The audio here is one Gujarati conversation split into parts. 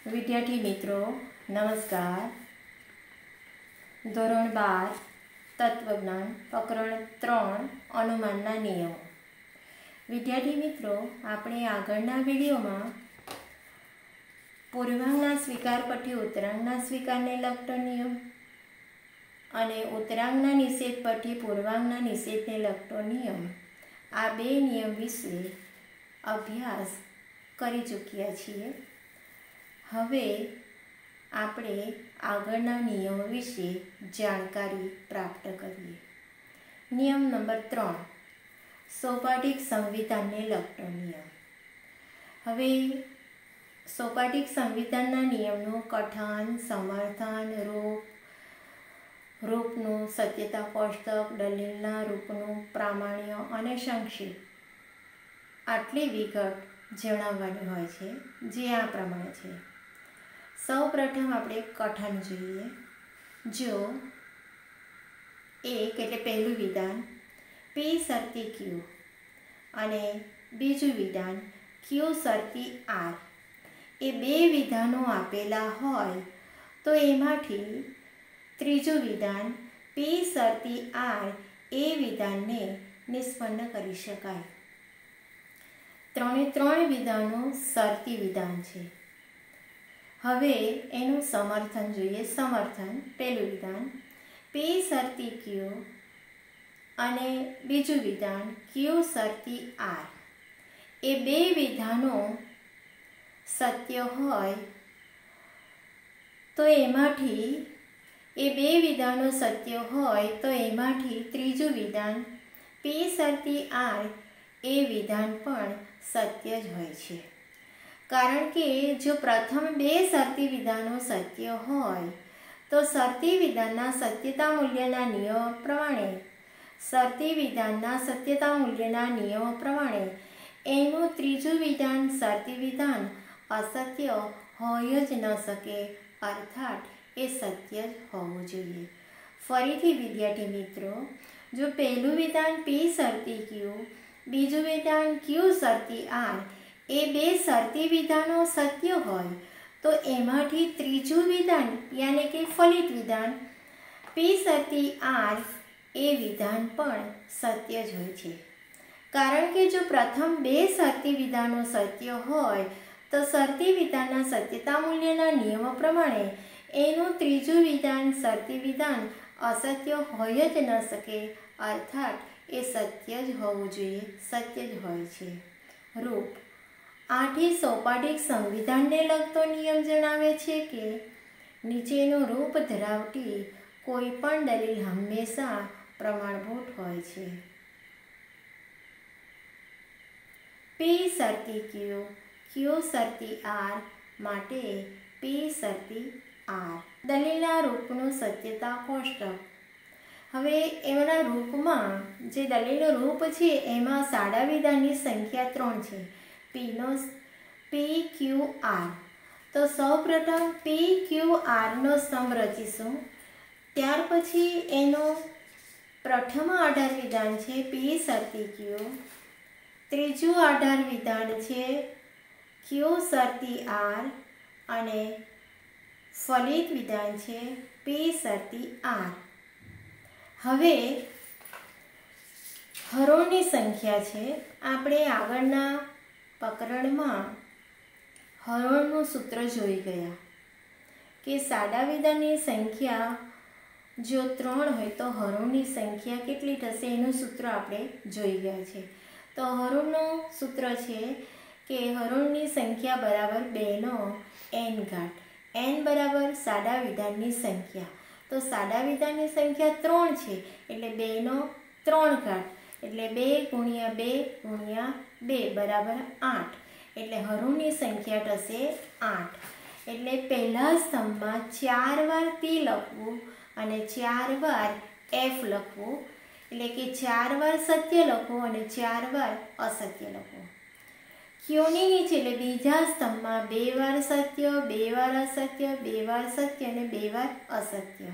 विद्यार्थी मित्रों नमस्कार। धोरण 12 तत्वज्ञान प्रकरण 3 अनुमानना नियमो। विद्यार्थी मित्रों આપણે આગળના વિડિયોમાં પૂર્વાંગના સ્વીકાર પરથી ઉત્તરાંગના સ્વીકારને લગતો નિયમ અને ઉત્તરાંગના નિષેધ પરથી પૂર્વાંગના નિષેધને લગતો નિયમ આ બે નિયમ વિશે અભ્યાસ કરી ચૂક્યા છીએ। હવે આપણે આગળના નિયમો વિશે જાણકારી પ્રાપ્ત કરીએ। નિયમ નંબર 3 સૌપાઠિક સંવિધાનને લગતો નિયમ। હવે સૌપાઠિક સંવિધાનના નિયમનું કથન, સમર્થન, રૂપનું, સત્યતા કોષ્ટક, દલીલના રૂપનું, પ્રામાણ્ય અને સંક્ષેપ આટલી વિગત જણાવવાની હોય છે, જે આ પ્રમાણે છે। સૌ પ્રથમ આપણે કથન જોઈએ। જો એક એટલે પહેલું વિધાન P શરતી Q અને બીજું વિધાન Q શરતી R એ બે વિધાનો આપેલા હોય તો એમાંથી ત્રીજું વિધાન P શરતી R એ વિધાનને નિષ્પન્ન કરી શકાય। ત્રણે ત્રણ વિધાનો શરતી વિધાન છે। હવે એનું સમર્થન જોઈએ। સમર્થન પહેલું વિધાન P શરતી Q અને બીજું વિધાન Q શરતી R એ બે વિધાનો સત્ય હોય તો એમાંથી ત્રીજું વિધાન P શરતી R એ વિધાન પણ સત્ય જ હોય છે। કારણ કે જો પ્રથમ બે શરતી વિધાનો સત્ય હોય તો શરતી વિધાનના સત્યતા મૂલ્યના નિયમો પ્રમાણે એનું ત્રીજું વિધાન શરતી વિધાન અસત્ય હોય જ ન શકે, અર્થાત એ સત્ય જ હોવું જોઈએ। ફરીથી વિદ્યાર્થી મિત્રો, જો પહેલું વિધાન P શરતી Q, બીજું વિધાન Q શરતી R એ બે શરતી વિધાનો સત્ય હોય તો એમાંથી ત્રીજું વિધાન યાને કે ફલિત વિધાન P શરતી R એ વિધાન પણ સત્ય જ હોય છે। કારણ કે જો પ્રથમ બે શરતી વિધાનો સત્ય હોય તો શરતી વિધાનના સત્યતા મૂલ્યના નિયમો પ્રમાણે એનું ત્રીજું વિધાન શરતી વિધાન અસત્ય હોય જ ન શકે, અર્થાત એ સત્ય જ હોવું જોઈએ, સત્ય જ હોય છે। રૂપ આથી સૌપાઠિક સંવિધાનને લગતો નિયમ જણાવે છે કે નીચેનું રૂપ ધરાવતી કોઈ પણ દલીલ હંમેશા પ્રમાણભૂત હોય છે। P શરતી Q, Q શરતી R માટે P શરતી R। દલીલના રૂપનું સત્યતા કોષ્ટક। હવે એમના રૂપમાં જે દલીલનું રૂપ છે એમાં સાદા વિધાનની સંખ્યા 3 છે, P Q R। તો સૌપ્રથમ P Q R નો સ્તંભ રચીશું। ત્યાર પછી એનો પ્રથમ આધાર વિધાન છે P શરતી Q, ત્રીજું આધાર વિધાન છે Q શરતી R અને ફલિત વિધાન છે P શરતી R। હવે હરોળની સંખ્યા છે। આપણે આગળના પ્રકરણમાં હરોળનું સૂત્ર જોઈ ગયા કે સાદા વિધાનની સંખ્યા જો 3 હોય તો હરોળની સંખ્યા કેટલી થશે એનું સૂત્ર આપણે જોઈ ગયા છે। તો હરોળનું સૂત્ર છે કે હરોળની સંખ્યા બરાબર 2નો n ઘાત। n બરાબર સાદા વિધાનની સંખ્યા, તો સાદા વિધાનની સંખ્યા 3 છે એટલે 2નો 3 ઘાત એટલે 2 × 2 × 2 બરાબર 8 એટલે હરોળની સંખ્યા થશે 8। એટલે પહેલા સ્તંભમાં 4 વાર P લખવું અને 4 વાર F લખવું, એટલે કે 4 વાર સત્ય લખવું અને 4 વાર અસત્ય લખવું। Qની નીચે એટલે બીજા સ્તંભમાં 2 વાર સત્ય, 2 વાર અસત્ય, 2 વાર સત્ય અને 2 વાર અસત્ય।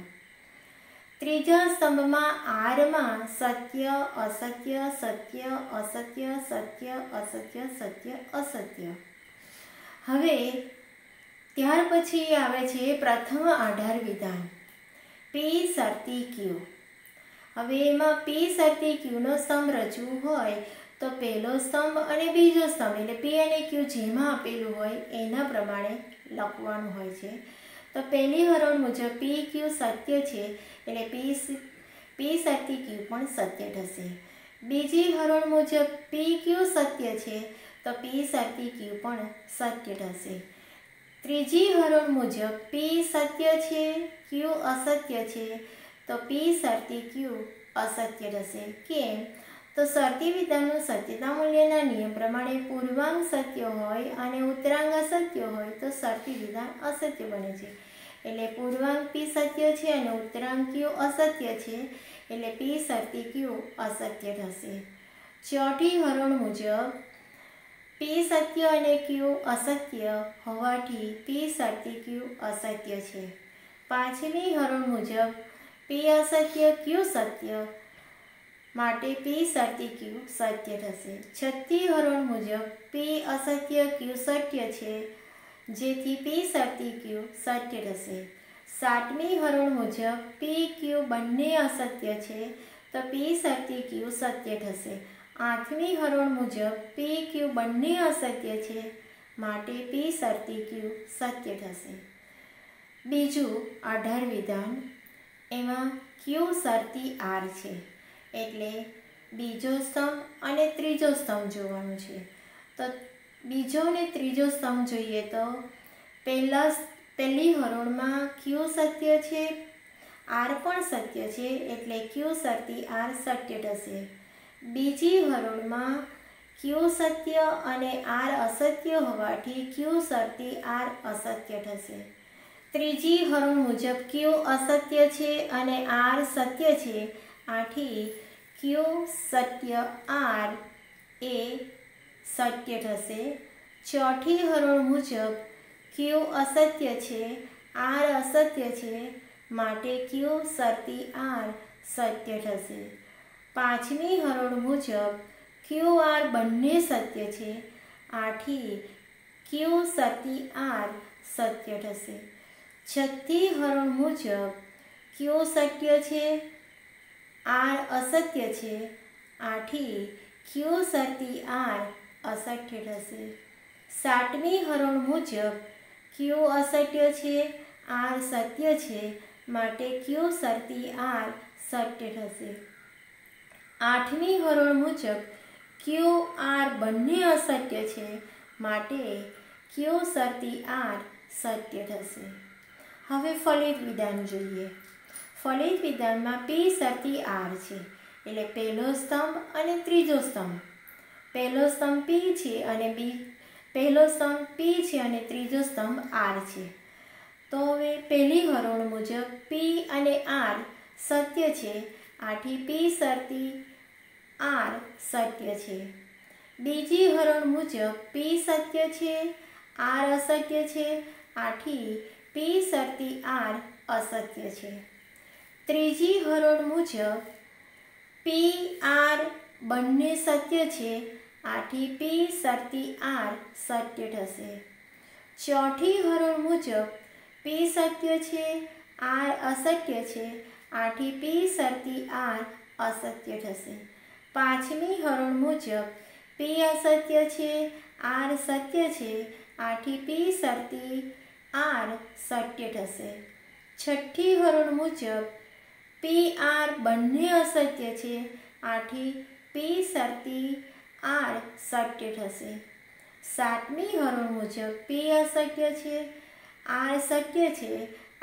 ત્રીજા સ્તંભમાં R માં સત્ય, અસત્ય, સત્ય, અસત્ય, સત્ય, અસત્ય, સત્ય, અસત્ય। હવે ત્યાર પછી આવે છે પ્રથમ આધાર વિધાન પી શરતી ક્યુ। હવે એમાં પી શરતી ક્યુનો સ્તંભ રચવું હોય તો પહેલો સ્તંભ અને બીજો સ્તંભ એટલે પી અને ક્યુ જેમાં આપેલું હોય એના પ્રમાણે લખવાનું હોય છે। તો પહેલી હરોળ મુજબ પી ક્યુ સત્ય છે એટલે પી શરતી ક્યુ પણ સત્ય થશે। બીજી હરોળ મુજબ પી ક્યુ સત્ય છે તો પી શરતી ક્યુ પણ સત્ય થશે। ત્રીજી હરોળ મુજબ પી સત્ય છે ક્યુ અસત્ય છે તો પી શરતી ક્યુ અસત્ય થશે। કેમ? તો શરતી વિધાનનું સત્યતા મૂલ્યના નિયમ પ્રમાણે પૂર્વાંગ સત્ય હોય અને ઉત્તરાંગ અસત્ય હોય તો શરતી વિધાન અસત્ય બને છે। એટલે પૂર્વાંગ પી સત્ય છે અને ઉત્તરાંગ ક્યુ અસત્ય છે એટલે પી શરતી ક્યુ અસત્ય થશે। ચોથી હરોળ મુજબ પી સત્ય અને ક્યુ અસત્ય હોવાથી પી શરતી ક્યુ અસત્ય છે। પાંચમી હરોળ મુજબ પી અસત્ય ક્યુ સત્ય માટે પી શરતી ક્યુ સત્ય થશે। છઠ્ઠી હરોળ મુજબ પી અસત્ય ક્યુ સત્ય છે જેથી પી શરતી ક્યુ સત્ય થશે। સાતમી હરોળ મુજબ પી ક્યુ બંને અસત્ય છે તો પી શરતી ક્યુ સત્ય થશે। આઠમી હરોળ મુજબ પી ક્યુ બંને અસત્ય છે માટે પી શરતી ક્યુ સત્ય થશે। બીજું આધાર વિધાન એમાં ક્યુ શરતી આર છે એટલે બીજો સ્તંભ અને ત્રીજો સ્તંભ જોવાનું છે। તો બીજો અને ત્રીજો સ્તંભ જોઈએ તો પહેલી હરોળમાં ક્યુ સત્ય છે આર પણ સત્ય છે એટલે ક્યુ શરતી આર સત્ય થશે। બીજી હરોળમાં ક્યુ સત્ય અને આર અસત્ય હોવાથી ક્યુ શરતી આર અસત્ય થશે। ત્રીજી હરોળ મુજબ ક્યુ અસત્ય છે અને આર સત્ય છે આથી ક્યુ સત્ય આર એ સત્ય થશે। ચોથી હરોળ મુજબ ક્યુ અસત્ય છે આર અસત્ય છે માટે ક્યુ શરતી આર સત્ય થશે। પાંચમી હરોળ મુજબ ક્યુ આર બંને સત્ય છે આથી ક્યુ શરતી આર સત્ય થશે। છઠ્ઠી હરોળ મુજબ ક્યુ સત્ય છે આર અસત્ય છે આથી ક્યુ શરતી આર અસત્ય થશે। સાતમી હરોળ મુજબ ક્યુ અસત્ય છે આર સત્ય છે માટે ક્યુ શરતી આર સત્ય થશે। આઠમી હરોળ મુજબ ક્યુ આર બંને અસત્ય છે માટે ક્યુ શરતી આર સત્ય થશે। હવે ફલિત વિધાન જોઈએ। ફલિત વિધાનમાં પી શરતી આર છે એટલે પહેલો સ્તંભ અને ત્રીજો સ્તંભ। પહેલો સ્તંભ પી છે અને પહેલો સ્તંભ પી છે અને ત્રીજો સ્તંભ આર છે। તો હવે પહેલી હરોળ મુજબ પી અને આર સત્ય છે આથી પી શરતી આર સત્ય છે। બીજી હરોળ મુજબ પી સત્ય છે આર અસત્ય છે આથી પી શરતી આર અસત્ય છે। ત્રીજી હરોળ મુજબ પી આર બંને સત્ય છે આથી પી શરતી આર સત્ય થશે। ચોથી હરોળ મુજબ પી સત્ય છે આર અસત્ય છે આથી પી શરતી આર અસત્ય થશે। પાંચમી હરોળ મુજબ પી અસત્ય છે આર સત્ય છે આથી પી શરતી આર સત્ય થશે। છઠ્ઠી હરોળ મુજબ પી આર બંને અસત્ય છે આથી પી શરતી આર સત્ય થશે। સાતમી હરોળ મુજબ પી અસત્ય છે આર સત્ય છે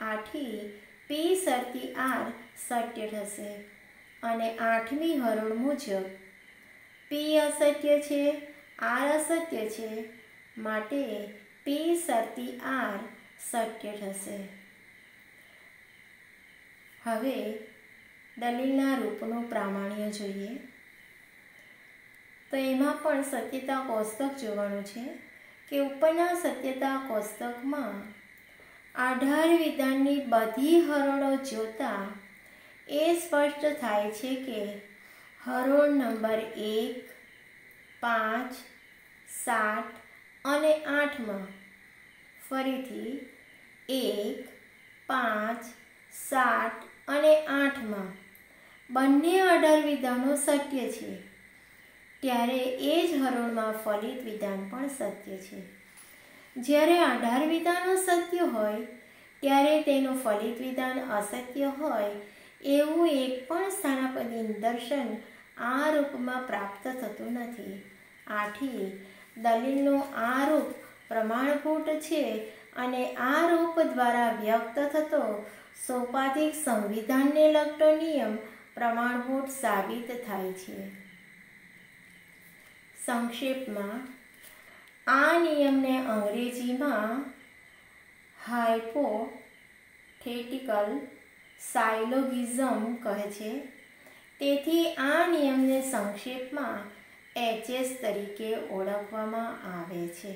આથી પી શરતી આર સત્ય થશે। અને આઠમી હરોળ મુજબ પી અસત્ય છે આર અસત્ય છે માટે પી શરતી આર સત્ય થશે। હવે દલીલના રૂપનું પ્રામાણ્ય જોઈએ તો એમાં પણ સત્યતા કોષ્ટક જોવાનું છે કે ઉપરના સત્યતા કોષ્ટકમાં આધાર વિધાનની બધી હરોળો જોતા એ સ્પષ્ટ થાય છે કે હરોળ નંબર 1, 5, 7 અને 8માં ફરીથી 1, 5, 7 અને 8માં બંને 18 વિધાનો સત્ય છે, ત્યારે એ જ હરોળમાં ફલિત વિધાન પણ સત્ય છે. જ્યારે 18 વિધાનો સત્ય હોય ત્યારે તેનું ફલિત વિધાન અસત્ય હોય એવું એક પણ સ્થાનાપદી નિદર્શન આ રૂપમાં પ્રાપ્ત થતું નથી. આથી દલીલનું આ રૂપ પ્રમાણભૂત છે અને આ રૂપ દ્વારા વ્યક્ત થતો સોપાધિક સંવિધાનને લગતો નિયમ પ્રમાણભૂત સાબિત થાય છે. સંક્ષેપમાં આ નિયમને અંગ્રેજીમાં હાઇપોથેટિકલ સાયલોગિઝમ કહે છે. તેથી આ નિયમને સંક્ષેપમાં HS તરીકે ઓળખવામાં આવે છે.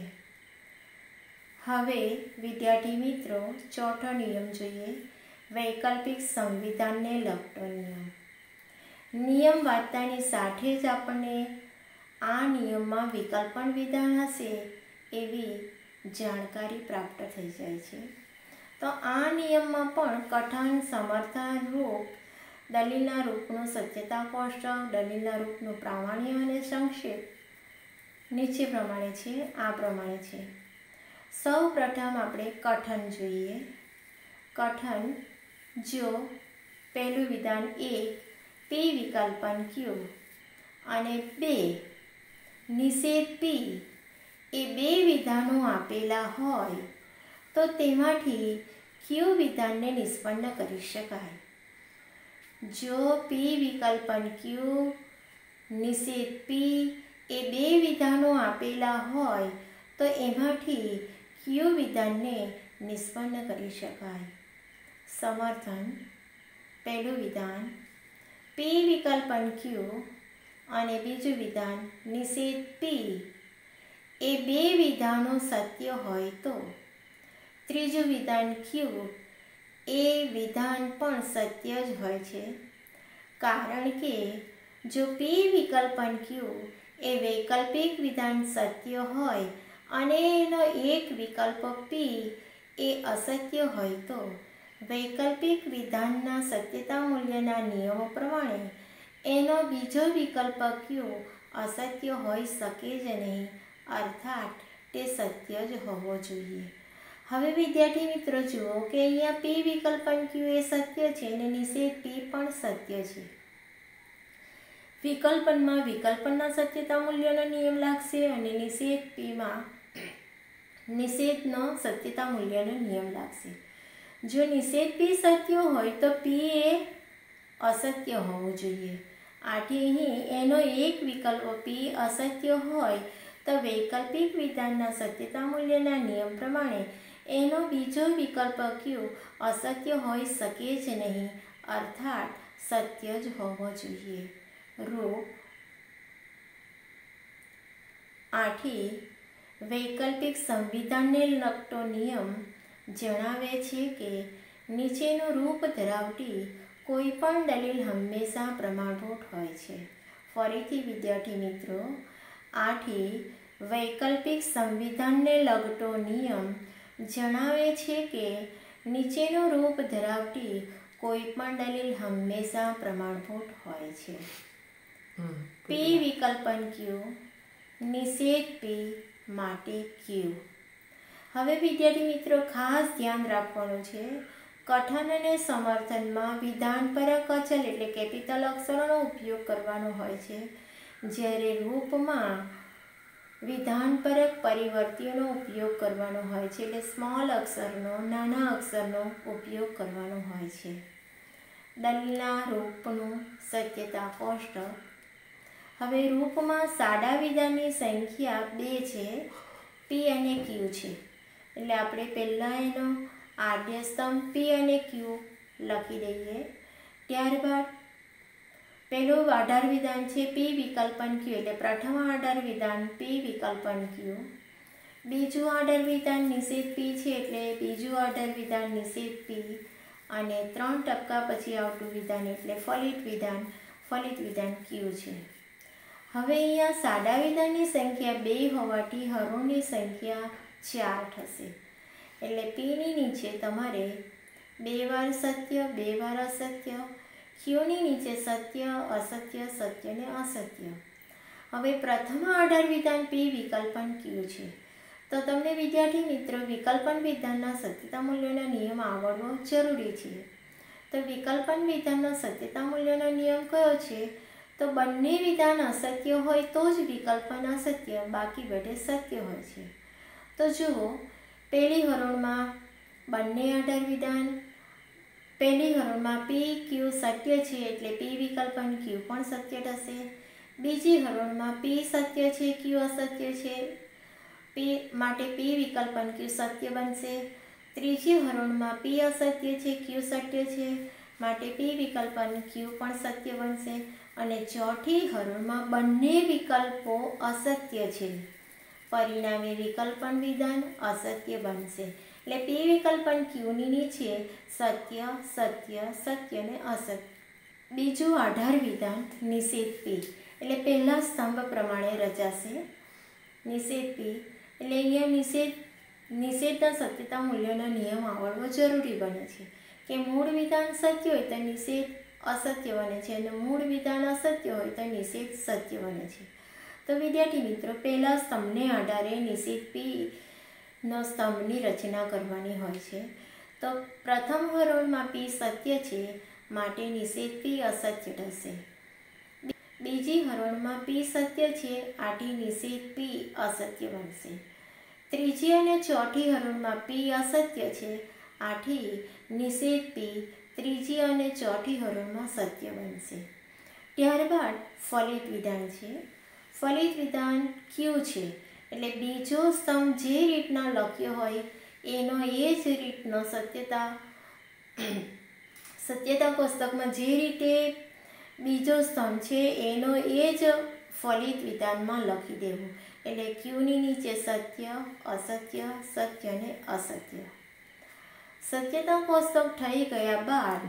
હવે વિદ્યાર્થી મિત્રો ચોથો નિયમ જોઈએ, વૈકલ્પિક સંવિધાનને લગતો નિયમ. નિયમ વાંચતાની સાથે જ આપણને આ નિયમમાં વિકલ્પન વિધાન હશે એવી જાણકારી પ્રાપ્ત થઈ જાય છે. તો આ નિયમમાં પણ કથન, સમર્થન, રૂપ, દલીલના રૂપનું સત્યતા કોષ્ટક, દલીલના રૂપનું પ્રામાણ્ય અને સંક્ષેપ નીચે પ્રમાણે છે, આ પ્રમાણે છે. સૌ પ્રથમ આપણે કથન જોઈએ. કથન: જો પહેલું વિધાન 1 P વિકલ્પન Q અને 2 નિષેધ P એ બે વિધાનો આપેલા હોય તો તેમાંથી Q વિધાનને નિષ્પન્ન કરી શકાય. જો P વિકલ્પન Q, નિષેધ P એ બે વિધાનો આપેલા હોય તો એમાંથી Q વિધાનને નિષ્પન્ન કરી શકાય. સમર્થન: પહેલું વિધાન P વિકલ્પન Q અને બીજું વિધાન નિષેધ P એ બે વિધાનો સત્ય હોય તો ત્રીજું વિધાન Q એ વિધાન પણ સત્ય જ હોય છે, કારણ કે જો P વિકલ્પન Q એ વૈકલ્પિક વિધાન સત્ય હોય અને એનો એક વિકલ્પ P એ અસત્ય હોય તો વૈકલ્પિક વિધાનના સત્યતા મૂલ્યના નિયમો પ્રમાણે એનો બીજો વિકલ્પ Q અસત્ય હોઈ શકે જ નહીં, અર્થાત તે સત્ય જ હોવો જોઈએ. હવે વિદ્યાર્થી મિત્રો જુઓ કે અહીંયા P વિકલ્પન Q એ સત્ય છે અને નિષેધ P પણ સત્ય છે. વિકલ્પનમાં વિકલ્પનના સત્યતા મૂલ્યનો નિયમ લાગશે અને નિષેધ Pમાં નિષેધનો સત્યતા મૂલ્યનો નિયમ લાગશે. જો નિષેધ P સત્ય હોય તો P એ અસત્ય હોવું જોઈએ. આથી અહીં એનો એક વિકલ્પ P અસત્ય હોય તો વૈકલ્પિક વિધાનના સત્યતા મૂલ્યના નિયમ પ્રમાણે એનો બીજો વિકલ્પ Q અસત્ય હોઈ શકે જ નહીં, અર્થાત સત્ય જ હોવો જોઈએ. રૂપ: આથી વૈકલ્પિક સંવિધાનને લગતો નિયમ જણાવે છે કે નીચેનું રૂપ ધરાવતી કોઈ પણ દલીલ હંમેશા પ્રમાણભૂત હોય છે. ફરીથી વિદ્યાર્થી મિત્રો, આથી વૈકલ્પિક સંવિધાનને લગતો નિયમ જણાવે છે કે નીચેનું રૂપ ધરાવતી કોઈ પણ દલીલ હંમેશા પ્રમાણભૂત હોય છે. P વિકલ્પન Q, નિષેધ P માટે Q. હવે વિદ્યાર્થી મિત્રો ખાસ ધ્યાન રાખવાનું છે, કથન અને સમર્થનમાં વિધાનપરક અચલ એટલે કેપિટલ અક્ષરોનો ઉપયોગ કરવાનો હોય છે, જ્યારે રૂપમાં વિધાનપરક પરિવર્તીઓનો ઉપયોગ કરવાનો હોય છે, એટલે સ્મોલ અક્ષરનો, નાના અક્ષરનો ઉપયોગ કરવાનો હોય છે. દલીલના રૂપનું સત્યતા કોષ્ટક. હવે રૂપમાં સાદા વિધાનની સંખ્યા 2 છે, P અને Q છે, એટલે આપણે પહેલાં એનો આદ્ય સ્તંભ P અને Q લખી દઈએ. ત્યારબાદ પહેલું આધાર વિધાન છે P વિકલ્પન Q, એટલે પ્રથમ આધાર વિધાન P વિકલ્પન Q. બીજું આધાર વિધાન નિષેધ P છે, એટલે બીજું આધાર વિધાન નિષેધ P. અને 3 પછી આવતું વિધાન એટલે ફલિત વિધાન Q છે. હવે અહીંયા સાદા વિધાનની સંખ્યા 2 હોવાથી હરોળની સંખ્યા 4 થશે. એટલે પીની નીચે તમારે 2 વાર સત્ય 2 વાર અસત્ય, ક્યુની નીચે સત્ય અસત્ય સત્ય ને અસત્ય. હવે પ્રથમ આધાર વિધાન પી વિકલ્પન ક્યુ છે. તો તમને વિદ્યાર્થી મિત્રો વિકલ્પન વિધાનના સત્યતા મૂલ્યોના નિયમ આવડવો જરૂરી છે. તો વિકલ્પન વિધાનના સત્યતા મૂલ્યોનો નિયમ કયો છે? તો બંને વિધાન અસત્ય હોય તો જ વિકલ્પન અસત્ય, બાકી બધે સત્ય હોય છે. તો જુઓ, પહેલી હરોળમાં બંને આધાર વિધાન, પહેલી હરોળમાં પી ક્યુ સત્ય છે એટલે પી વિકલ્પન ક્યુ પણ સત્ય થશે. બીજી હરોળમાં પી સત્ય છે ક્યુ અસત્ય છે, પી માટે પી વિકલ્પન ક્યુ સત્ય બનશે. ત્રીજી હરોળમાં પી અસત્ય છે ક્યુ સત્ય છે, માટે પી વિકલ્પન ક્યુ પણ સત્ય બનશે. અને ચોથી હરોળમાં બંને વિકલ્પો અસત્ય છે, પરિણામે વિકલ્પન વિધાન અસત્ય બનશે. એટલે પી વિકલ્પન ક્યુની નીચે સત્ય સત્ય સત્ય ને અસત્ય. બીજું આધાર વિધાન નિષેધ પી એટલે પહેલા સ્તંભ પ્રમાણે રચાશે. નિષેધ પી એટલે અહીંયા નિષેધના સત્યતા મૂલ્યોનો નિયમ આવડવો જરૂરી બને છે કે મૂળ વિધાન સત્ય હોય તો નિષેધ અસત્ય બને છે અને મૂળ વિધાન અસત્ય હોય તો નિષેધ સત્ય બને છે. તો વિદ્યાર્થી મિત્રો, પહેલા સ્તંભને આધારે નિષેધ પી નો સ્તંભની રચના કરવાની હોય છે. તો પ્રથમ હરોળમાં પી સત્ય છે માટે નિષેધ પી અસત્ય થશે. બીજી હરોળમાં પી સત્ય છે આથી નિષેધ પી અસત્ય બનશે. ત્રીજી અને ચોથી હરોળમાં પી અસત્ય છે આથી નિષેધ પી ત્રીજી અને ચોથી હરોળમાં સત્ય બનશે. ત્યારબાદ ફલિત વિધાન છે. ફલિત વિધાન ક્યુ છે એટલે બીજો સ્તંભ જે રીતના લખ્યો હોય એનો એ જ રીતનો સત્યતા કોષ્ટકમાં જે રીતે બીજો સ્તંભ છે એનો એ જ ફલિત વિધાનમાં લખી દેવું. એટલે ક્યુની નીચે સત્ય અસત્ય સત્ય ને અસત્ય. સત્યતા કોષ્ટક થઈ ગયા બાદ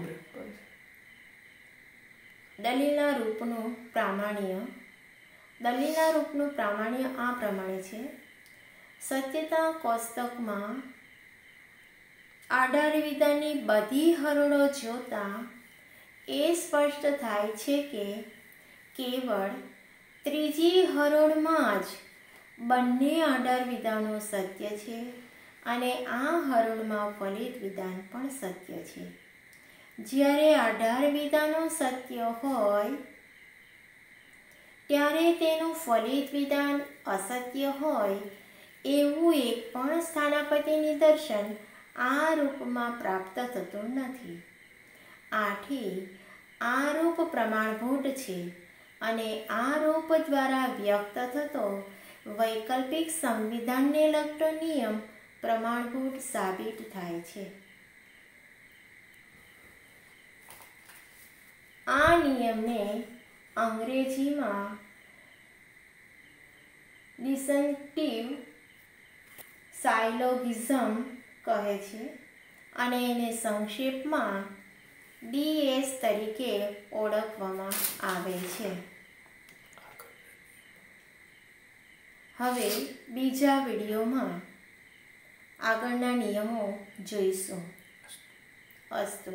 દલીલના રૂપનું પ્રામાણ્ય. દલીલના રૂપનું પ્રામાણ્ય આ પ્રમાણે છે. સત્યતા કોષ્ટકમાં આધાર વિધાનની બધી હરોળો જોતા એ સ્પષ્ટ થાય છે કે કેવળ ત્રીજી હરોળમાં જ બંને આધાર વિધાનો સત્ય છે અને આ હરોળમાં ફલિત વિધાન પણ સત્ય છે. જ્યારે આધાર વિધાનો સત્ય હોય ત્યારે તેનું ફલિત વિધાન અસત્ય હોય એવું એક પણ સ્થાનાપતિ નિદર્શન આ રૂપમાં પ્રાપ્ત થતું નથી. આથી આ રૂપ પ્રમાણભૂત છે અને આ રૂપ દ્વારા વ્યક્ત થતો વૈકલ્પિક સંવિધાનને લગતો નિયમ પ્રમાણભૂત સાબિત થાય છે. આ નિયમને અંગ્રેજીમાં ડિસન્ટિવ સાયલોગિઝમ કહે છે અને એને સંક્ષેપમાં DS તરીકે ઓળખવામાં આવે છે. હવે બીજા વિડીયોમાં આગળના નિયમો જોઈશું. અસ્તુ.